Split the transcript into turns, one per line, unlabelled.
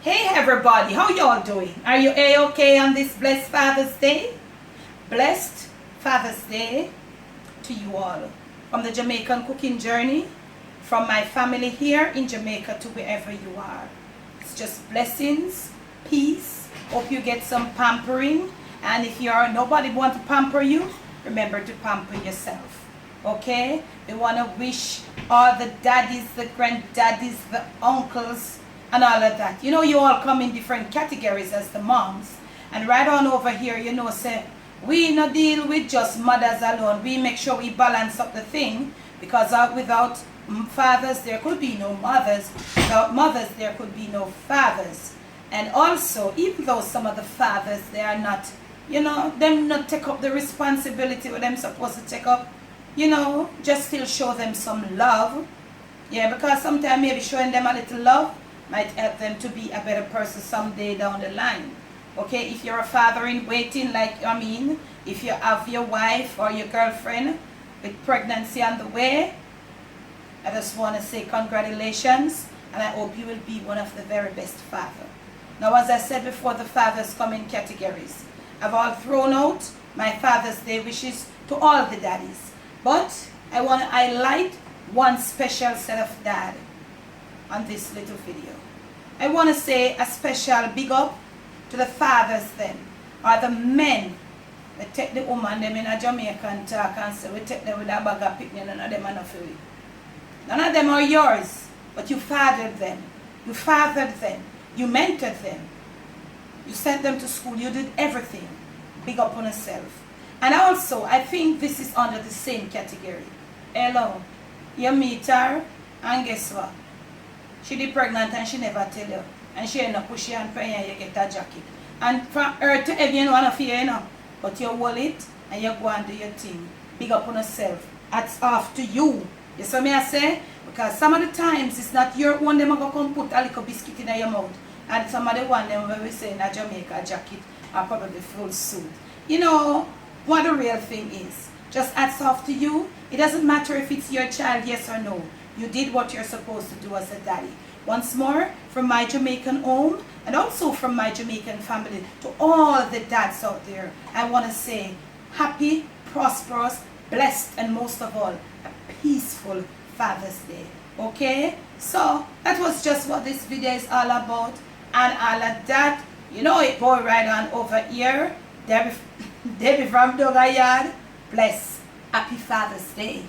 Hey everybody, how y'all doing? Are you a-okay on this blessed Father's Day? Blessed Father's Day to you all. From the Jamaican cooking journey, from my family here in Jamaica to wherever you are. It's just blessings, peace. Hope you get some pampering. And if nobody want to pamper you, remember to pamper yourself. Okay? We want to wish all the daddies, the granddaddies, the uncles, and all of that. You know, you all come in different categories as the moms. And right on over here, you know, say, we not deal with just mothers alone. We make sure we balance up the thing. Because without fathers, there could be no mothers. Without mothers, there could be no fathers. And also, even though some of the fathers, they are not, you know, them not take up the responsibility what them supposed to take up, you know, just still show them some love. Yeah, because sometimes maybe showing them a little love might help them to be a better person someday down the line. Okay, if you're a father in waiting, like, I mean, if you have your wife or your girlfriend with pregnancy on the way, I just want to say congratulations, and I hope you will be one of the very best fathers. Now, as I said before, the fathers come in categories. I've all thrown out my Father's Day wishes to all the daddies. But I want to highlight one special set of dad on this little video. I want to say a special big up to the fathers then, or the men. We take the woman them in a Jamaican talk and say we take them with a bag of picnic, none of them are not for you. None of them are yours, but you fathered them. You fathered them. You mentored them. You sent them to school. You did everything. Big up on yourself. And also, I think this is under the same category. Hello. You meet her, and guess what? She be pregnant and she never tell you. And she end up pushing and praying and you get a jacket. And from her to everyone one of you, you know. But you hold it and you go and do your thing. Big up on yourself. That's off to you. You see me I say? Because some of the times it's not your one them going to come put a little biscuit in your mouth. And some of the one them when we say in a Jamaica jacket or probably full suit. You know what the real thing is. Just hats off to you. It doesn't matter if it's your child, yes or no. You did what you're supposed to do as a daddy. Once more, from my Jamaican home and also from my Jamaican family to all the dads out there, I want to say happy, prosperous, blessed, and most of all, a peaceful Father's Day. Okay? So, that was just what this video is all about. And all of that, you know it boy right on over here. Debbie from Dogayard. Bless. Happy Father's Day.